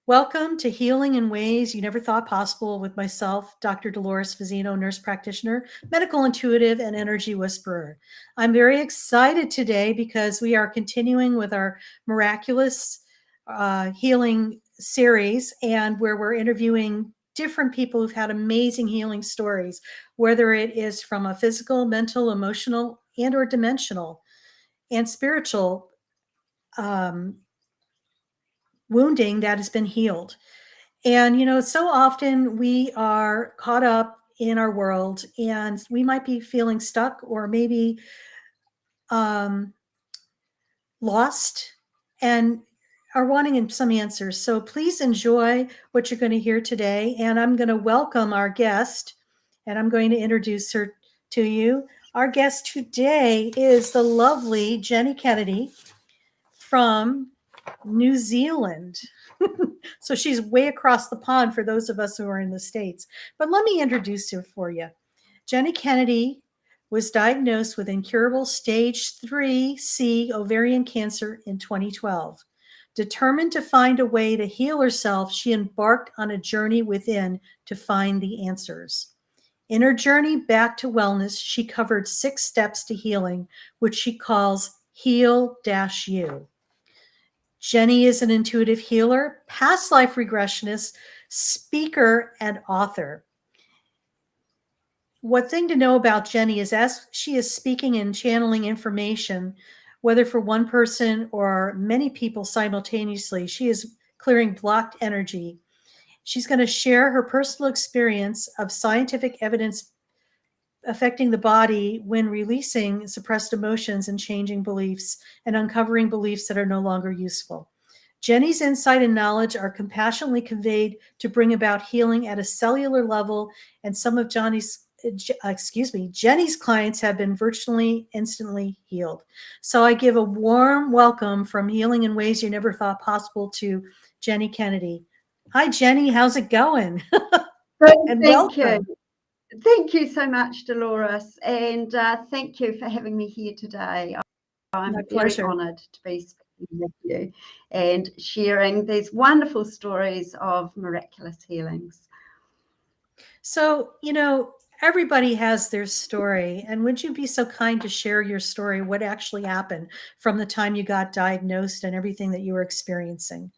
Welcome to Healing in Ways You Never Thought Possible with myself, Dr. Dolores Fazzino, nurse practitioner, medical intuitive, and energy whisperer. I'm very excited today because we are continuing with our Miraculous healing series, and where we're interviewing different people who've had amazing healing stories, whether it is from a physical, mental, emotional, and or dimensional and spiritual wounding that has been healed. And, so often we are caught up in our world and we might be feeling stuck or maybe lost and are wanting some answers. So please enjoy what you're going to hear today. And I'm going to welcome our guest, and I'm going to introduce her to you. Our guest today is the lovely Jenny Kennedy from New Zealand. So she's way across the pond for those of us who are in the States. But let me introduce her for you. Jenny Kennedy was diagnosed with incurable stage 3C ovarian cancer in 2012. Determined to find a way to heal herself, she embarked on a journey within to find the answers. In her journey back to wellness, she covered 6 steps to healing, which she calls Heal-U. Jenny is an intuitive healer, past life regressionist, speaker, and author. One thing to know about Jenny is as she is speaking and channeling information, whether for one person or many people simultaneously, she is clearing blocked energy. She's going to share her personal experience of scientific evidence affecting the body when releasing suppressed emotions and changing beliefs and uncovering beliefs that are no longer useful. Jenny's insight and knowledge are compassionately conveyed to bring about healing at a cellular level, and some of Jenny's clients have been virtually instantly healed. So I give a warm welcome from Healing in Ways You Never Thought Possible to Jenny Kennedy. Hi, Jenny. How's it going? And welcome. Thank you so much, Dolores, and thank you for having me here today. I'm very honoured to be speaking with you and sharing these wonderful stories of miraculous healings. So, everybody has their story, and would you be so kind to share your story, what actually happened from the time you got diagnosed and everything that you were experiencing?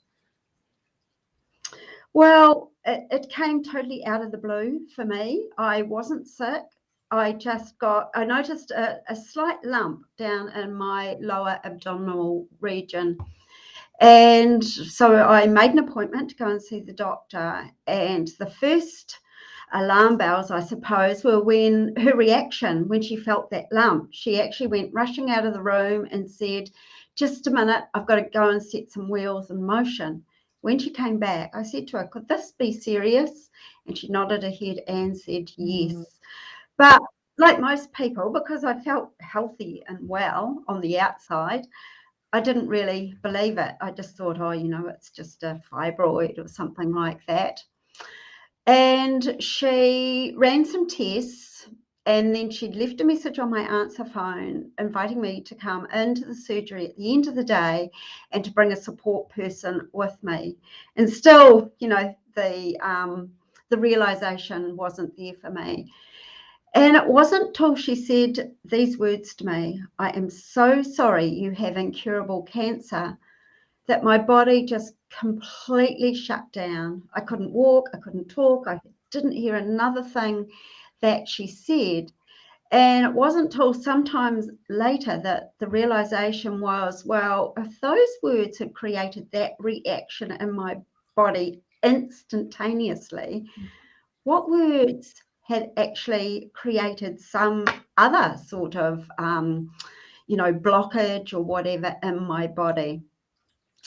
Well, it came totally out of the blue for me. I wasn't sick. I noticed a slight lump down in my lower abdominal region. And so I made an appointment to go and see the doctor. And the first alarm bells, I suppose, were when her reaction, when she felt that lump, she actually went rushing out of the room and said, "Just a minute, I've got to go and set some wheels in motion." When she came back, I said to her, "Could this be serious?" And she nodded her head and said yes. Mm-hmm. But like most people, because I felt healthy and well on the outside, I didn't really believe it. I just thought, it's just a fibroid or something like that. And she ran some tests, and then she'd left a message on my answer phone inviting me to come into the surgery at the end of the day and to bring a support person with me. And still, the realization wasn't there for me. And it wasn't till she said these words to me, "I am so sorry you have incurable cancer," that my body just completely shut down. I couldn't walk, I couldn't talk, I didn't hear another thing that she said. And it wasn't till sometimes later that the realization was, well, if those words had created that reaction in my body instantaneously, what words had actually created some other sort of, blockage or whatever in my body?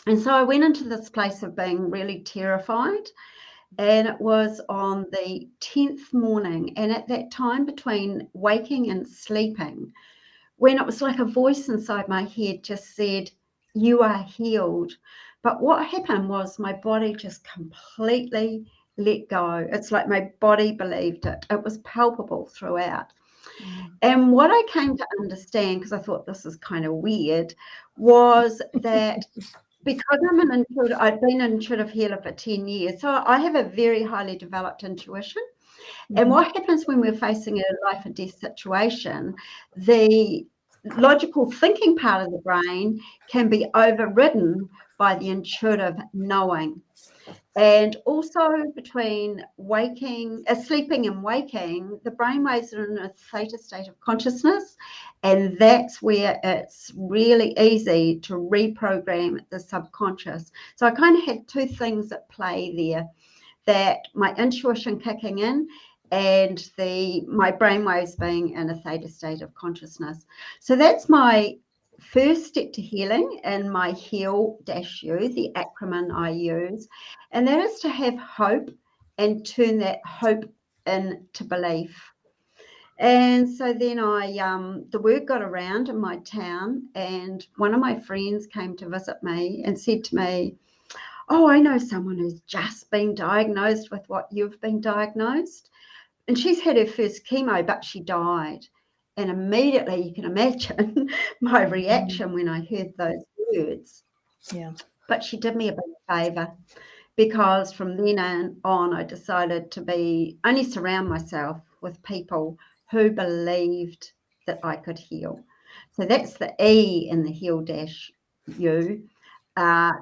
And so I went into this place of being really terrified, and it was on the 10th morning, and at that time between waking and sleeping, when it was like a voice inside my head just said, "You are healed." But what happened was my body just completely let go. It's like my body believed it. It was palpable throughout. And what I came to understand, because I thought this is kind of weird, was that because I'm an intuitive, I've been an intuitive healer for 10 years, so I have a very highly developed intuition. And what happens when we're facing a life or death situation, the logical thinking part of the brain can be overridden by the intuitive knowing. And also between sleeping and waking, the brainwaves are in a theta state of consciousness, and that's where it's really easy to reprogram the subconscious. So I kind of had two things at play there, that my intuition kicking in and my brainwaves being in a theta state of consciousness. So that's my first step to healing in my HEAL-U, the acronym I use, and that is to have hope and turn that hope into belief. And so then the word got around in my town, and one of my friends came to visit me and said to me, "Oh, I know someone who's just been diagnosed with what you've been diagnosed. And she's had her first chemo, but she died." And immediately you can imagine my reaction when I heard those words. Yeah. But she did me a big favour, because from then on I decided to only surround myself with people who believed that I could heal. So that's the E in the HEAL-U.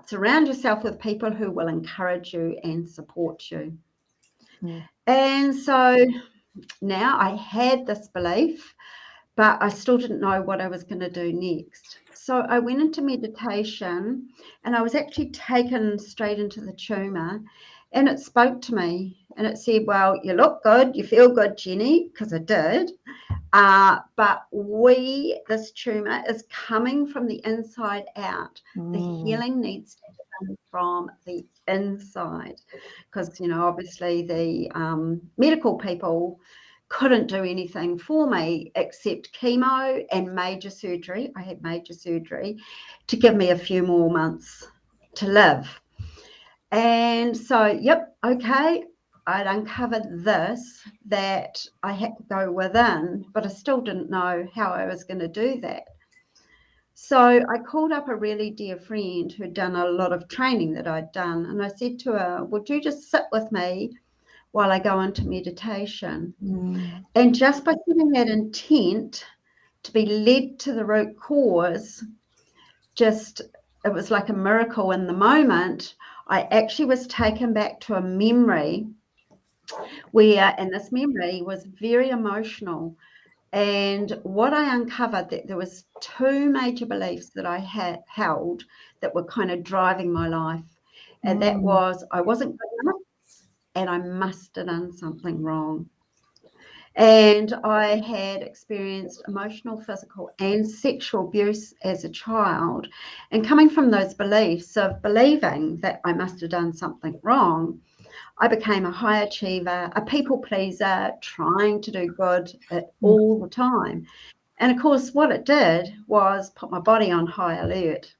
Surround yourself with people who will encourage you and support you. And so now I had this belief, but I still didn't know what I was going to do next. So I went into meditation, and I was actually taken straight into the tumour, and it spoke to me, and it said, "Well, you look good, you feel good, Jenny," because I did. But this tumour is coming from the inside out. The healing needs to come from the inside, because, obviously the medical people couldn't do anything for me except chemo and major surgery. I had major surgery to give me a few more months to live. And so, okay, I'd uncovered this, that I had to go within, but I still didn't know how I was going to do that. So I called up a really dear friend who'd done a lot of training that I'd done, and I said to her, "Would you just sit with me while I go into meditation?" And just by getting that intent to be led to the root cause, it was like a miracle in the moment. I actually was taken back to a memory and this memory was very emotional. And what I uncovered, that there was two major beliefs that I had held that were kind of driving my life. And that was, I wasn't good enough, and I must have done something wrong. And I had experienced emotional, physical, and sexual abuse as a child. And coming from those beliefs of believing that I must have done something wrong, I became a high achiever, a people pleaser, trying to do good all the time. And of course, what it did was put my body on high alert.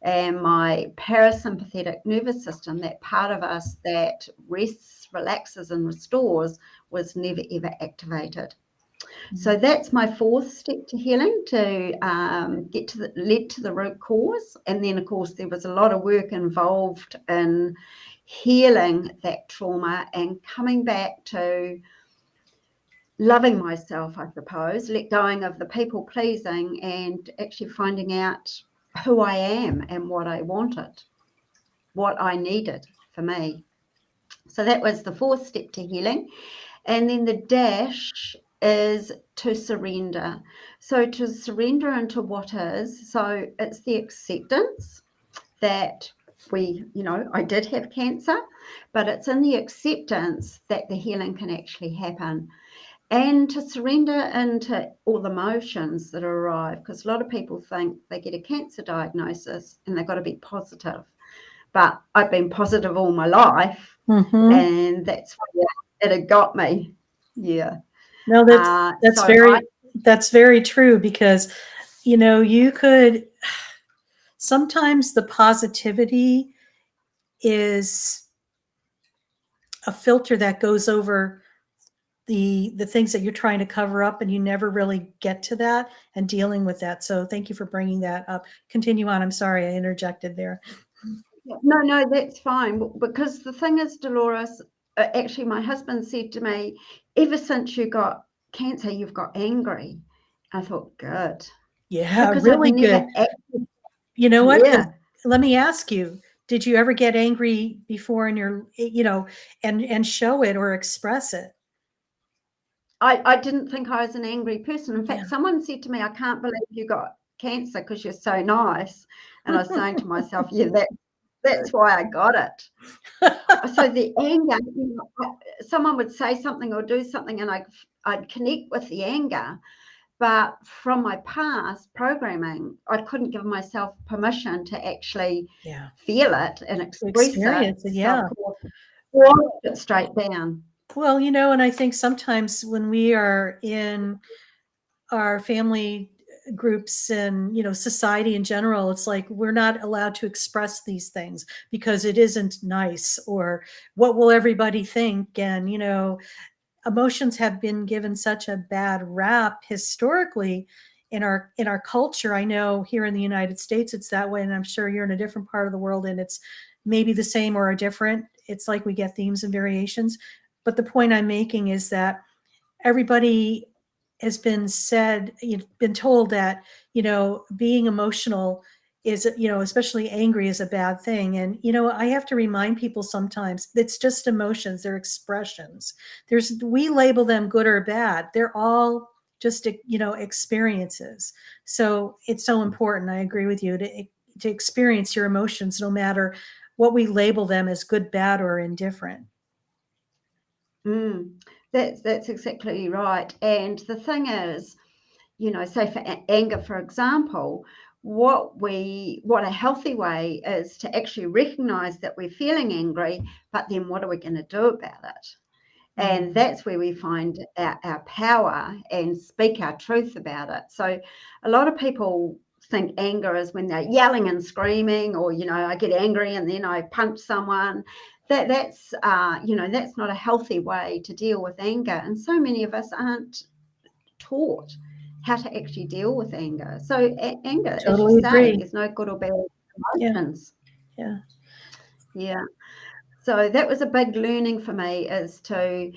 And my parasympathetic nervous system, that part of us that rests, relaxes, and restores, was never, ever activated. So that's my fourth step to healing, to get led to the root cause. And then, of course, there was a lot of work involved in healing that trauma and coming back to loving myself, I suppose, let going of the people pleasing, and actually finding out who I am and what I wanted, what I needed for me. So that was the fourth step to healing. And then the dash is to surrender. So to surrender into what is. So it's the acceptance that I did have cancer, but it's in the acceptance that the healing can actually happen. And to surrender into all the emotions that arrive, because a lot of people think they get a cancer diagnosis and they've got to be positive. But I've been positive all my life, and that's why it had got me. Yeah. No, that's very true, because you could sometimes the positivity is a filter that goes over the things that you're trying to cover up, and you never really get to that and dealing with that. So thank you for bringing that up. Continue on. I'm sorry I interjected there. No, that's fine. Because the thing is, Dolores, actually, my husband said to me, ever since you got cancer, you've got angry. I thought, good. Yeah, Because really I've never good. acted. You know what? Yeah. Let me ask you, did you ever get angry before in your, and show it or express it? I didn't think I was an angry person. In fact, Yeah. someone said to me, I can't believe you got cancer because you're so nice. And I was saying to myself, yeah, that's why I got it. So the anger, someone would say something or do something and I'd connect with the anger. But from my past programming, I couldn't give myself permission to actually feel it and express Experience it, So of course, walk it straight down. Well, and I think sometimes when we are in our family groups and, society in general, it's like we're not allowed to express these things because it isn't nice, or what will everybody think? And, emotions have been given such a bad rap historically in our culture. I know here in the United States it's that way, and I'm sure you're in a different part of the world and it's maybe the same or a different. It's like we get themes and variations. But the point I'm making is that everybody has been told that, being emotional is, especially angry, is a bad thing. And, I have to remind people sometimes it's just emotions, they're expressions. We label them good or bad. They're all just, experiences. So it's so important. I agree with you to experience your emotions, no matter what we label them as good, bad, or indifferent. That's exactly right. And the thing is, say for anger, for example, what a healthy way is to actually recognize that we're feeling angry, but then what are we going to do about it? And that's where we find our power and speak our truth about it. So a lot of people think anger is when they're yelling and screaming, or, I get angry and then I punch someone. That's not a healthy way to deal with anger. And so many of us aren't taught how to actually deal with anger. So anger, Totally as you agree. say, there's no good or bad emotions. Yeah. So that was a big learning for me, is to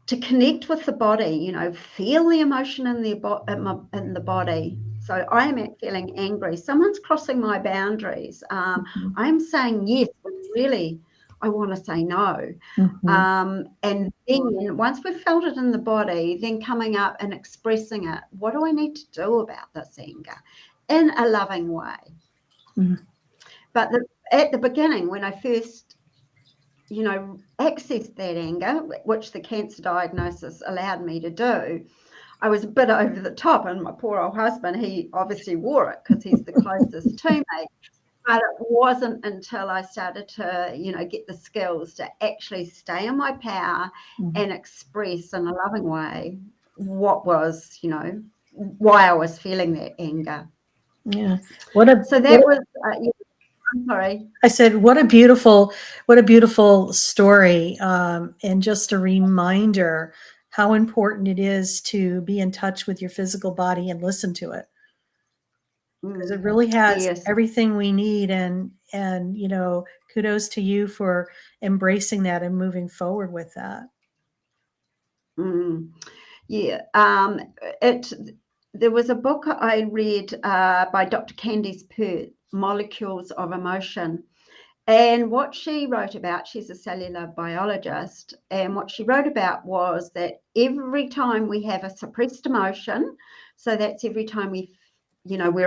connect with the body, feel the emotion in the body. So I am feeling angry. Someone's crossing my boundaries. I'm saying yes, but really I want to say no. And then once we've felt it in the body, then coming up and expressing it. What do I need to do about this anger in a loving way? But at the beginning, when I first accessed that anger, which the cancer diagnosis allowed me to do, I was a bit over the top, and my poor old husband, he obviously wore it because he's the closest to me. But it wasn't until I started to, get the skills to actually stay in my power and express in a loving way what was, why I was feeling that anger. Yeah. I'm sorry. I said, what a beautiful story. And just a reminder how important it is to be in touch with your physical body and listen to it. Because it really has everything we need. And, kudos to you for embracing that and moving forward with that. There was a book I read by Dr. Candice Pert, Molecules of Emotion. And what she wrote about, she's a cellular biologist, and what she wrote about was that every time we have a suppressed emotion, so that's every time we're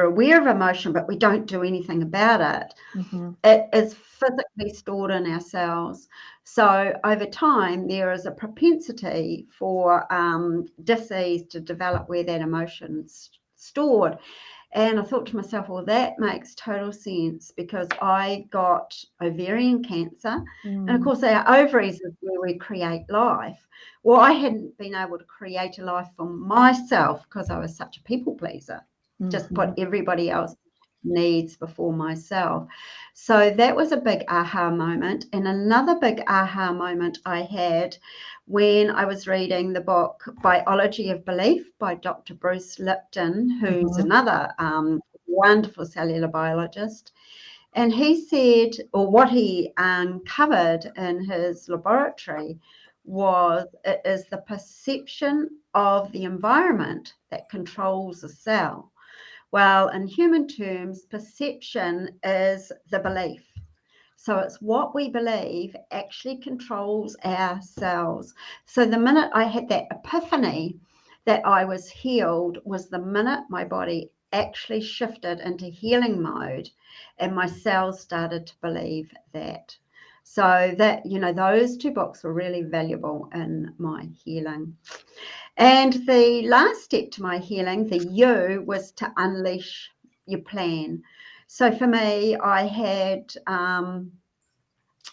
aware of emotion, but we don't do anything about it, it is physically stored in our cells. So over time, there is a propensity for disease to develop where that emotion's stored. And I thought to myself, well, that makes total sense, because I got ovarian cancer. And of course, our ovaries is where we create life. Well, I hadn't been able to create a life for myself because I was such a people pleaser. Just put everybody else needs before myself. So that was a big aha moment. And another big aha moment I had when I was reading the book Biology of Belief by Dr. Bruce Lipton, who's another wonderful cellular biologist. And he said, or what he uncovered in his laboratory was, it is the perception of the environment that controls the cell. Well, in human terms, perception is the belief. So it's what we believe actually controls our cells. So the minute I had that epiphany that I was healed was the minute my body actually shifted into healing mode and my cells started to believe that. So that, those two books were really valuable in my healing. And the last step to my healing, the U, was to unleash your plan. So for me, I had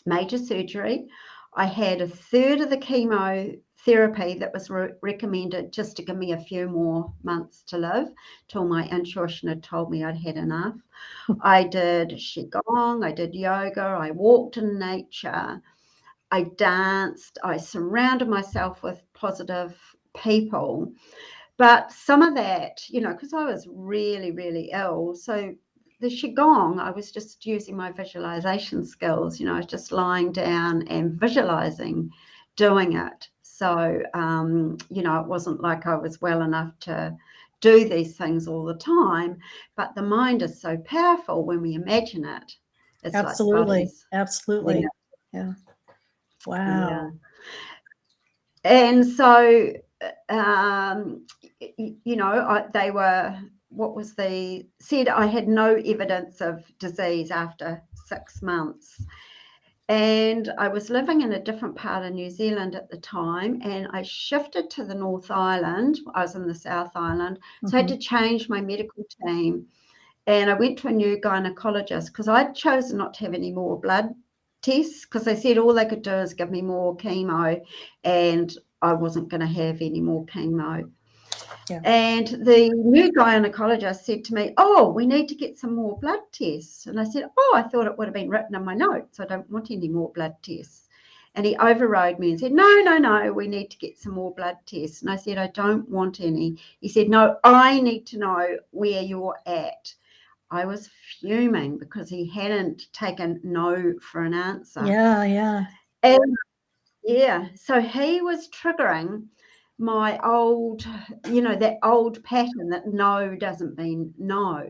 major surgery. I had a third of the chemotherapy that was recommended just to give me a few more months to live till my intuition had told me I'd had enough. I did Qigong, I did yoga, I walked in nature, I danced, I surrounded myself with positive people. But some of that, because I was really, really ill. So the Qigong, I was just using my visualization skills. I was just lying down and visualizing doing it. So, it wasn't like I was well enough to do these things all the time. But the mind is so powerful when we imagine it. It's Absolutely. Like Absolutely. Yeah. Wow. Yeah. And so, they were, said I had no evidence of disease after 6 months. And I was living in a different part of New Zealand at the time, and I shifted to the North Island. I was in the South Island, so I had to change my medical team. And I went to a new gynecologist because I'd chosen not to have any more blood tests because they said all they could do is give me more chemo, and I wasn't going to have any more chemo. Yeah. And the new gynecologist said to me, "Oh, we need to get some more blood tests." And I said, "Oh, I thought it would have been written in my notes. I don't want any more blood tests." And he overrode me and said, No, we need to get some more blood tests. And I said, "I don't want any." He said, "No, I need to know where you're at." I was fuming because he hadn't taken no for an answer. Yeah. And so he was triggering my old, that old pattern that no doesn't mean no.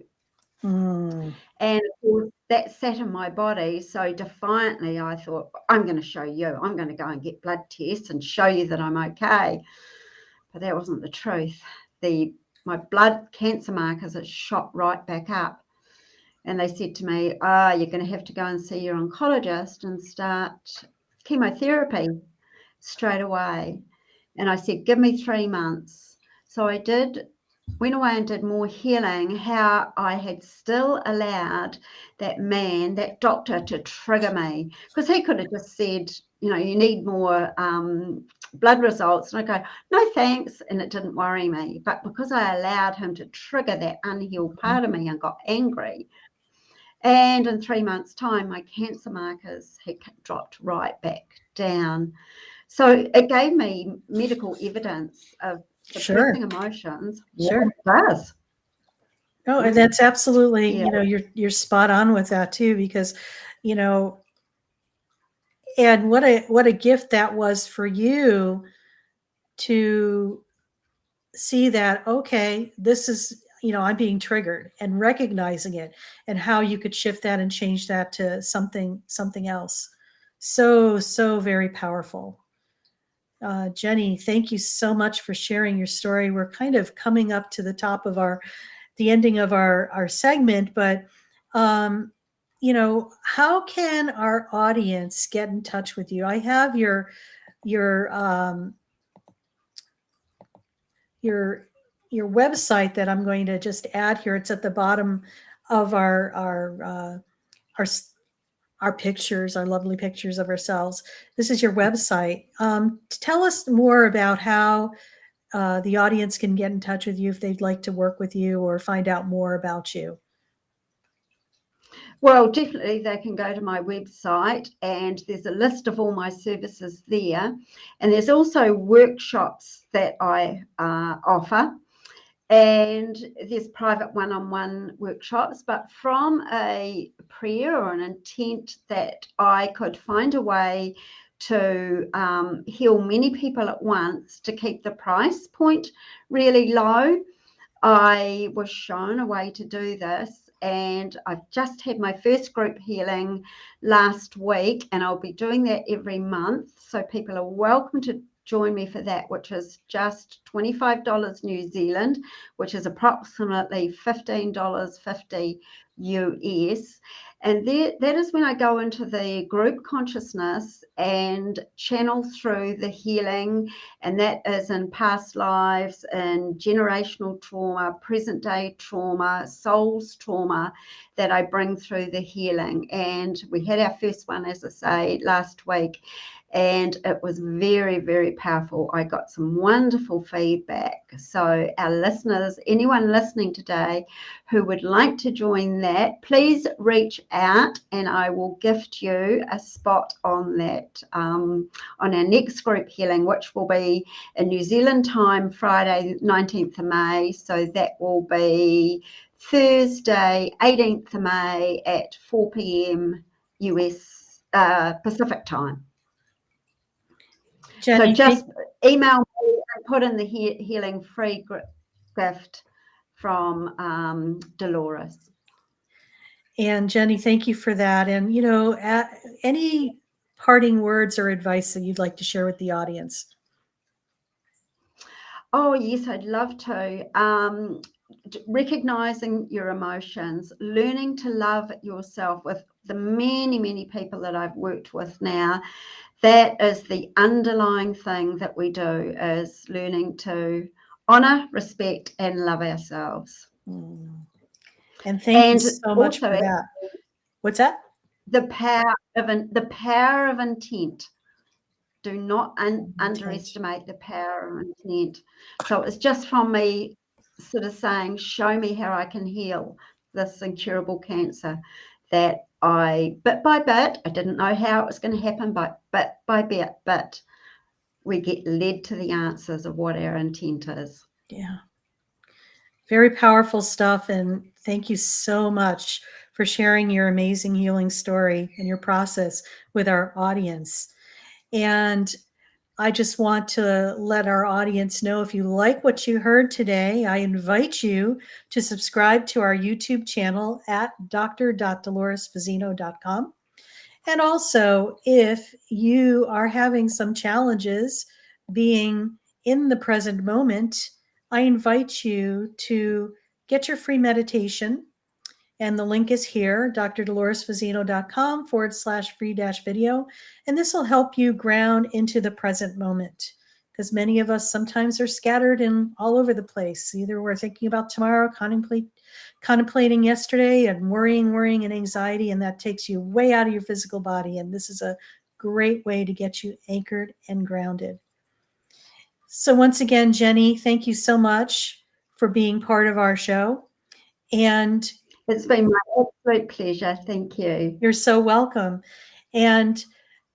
And of course, that sat in my body. So defiantly, I thought, I'm going to show you. I'm going to go and get blood tests and show you that I'm okay. But that wasn't the truth. My blood cancer markers had shot right back up. And they said to me, you're going to have to go and see your oncologist and start chemotherapy straight away. And I said, give me 3 months. So I went away and did more healing, how I had still allowed that doctor to trigger me. Because he could have just said, you need more blood results. And I go, no, thanks. And it didn't worry me. But because I allowed him to trigger that unhealed part of me and got angry, and in 3 months' time, my cancer markers had dropped right back down. So it gave me medical evidence of suppressing emotions. Sure. It does. Oh, and that's absolutely, you're spot on with that too, because, and what a gift that was for you to see that, okay, this is, I'm being triggered, and recognizing it and how you could shift that and change that to something else. So very powerful. Jenny, thank you so much for sharing your story. We're kind of coming up to the top of the ending of our segment, but how can our audience get in touch with you? I have your website that I'm going to just add here. It's at the bottom of our pictures, our lovely pictures of ourselves. This is your website. Tell us more about how the audience can get in touch with you if they'd like to work with you or find out more about you. Well, definitely they can go to my website, and there's a list of all my services there. And there's also workshops that I offer, and there's private one-on-one workshops. But from a prayer or an intent that I could find a way to heal many people at once to keep the price point really low, I was shown a way to do this, and I've just had my first group healing last week, and I'll be doing that every month. So people are welcome to join me for that, which is just $25 New Zealand, which is approximately $15.50 US. And that is when I go into the group consciousness and channel through the healing, and that is in past lives and generational trauma, present day trauma, soul's trauma, that I bring through the healing. And we had our first one, as I say, last week, and it was very, very powerful. I got some wonderful feedback. So our listeners, anyone listening today who would like to join that, please reach out and I will gift you a spot on that, on our next group healing, which will be in New Zealand time, Friday, 19th of May. So that will be Thursday, 18th of May at 4 p.m. US Pacific time. Jenny, so just email me and put in the healing free gift from Dolores. And Jenny, thank you for that. And, any parting words or advice that you'd like to share with the audience? Oh, yes, I'd love to. Recognizing your emotions, learning to love yourself. With the many, many people that I've worked with now, that is the underlying thing that we do, is learning to honor, respect, and love ourselves. And thank you so much for that. What's that? The power of intent. Do not underestimate the power of intent. So it's just from me sort of saying, show me how I can heal this incurable cancer, that bit by bit, I didn't know how it was going to happen, but bit by bit, we get led to the answers of what our intent is. Yeah. Very powerful stuff. And thank you so much for sharing your amazing healing story and your process with our audience. And I just want to let our audience know, if you like what you heard today, I invite you to subscribe to our YouTube channel at dr.doloresfazzino.com. And also, if you are having some challenges being in the present moment, I invite you to get your free meditation. And the link is here, drdoloresfazzino.com/free-video. And this will help you ground into the present moment, because many of us sometimes are scattered and all over the place. Either we're thinking about tomorrow, contemplating yesterday, and worrying and anxiety, and that takes you way out of your physical body. And this is a great way to get you anchored and grounded. So once again, Jenny, thank you so much for being part of our show. And it's been my absolute pleasure. Thank you. You're so welcome. And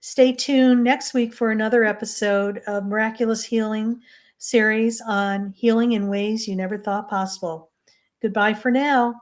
stay tuned next week for another episode of Miraculous Healing series on healing in ways you never thought possible. Goodbye for now.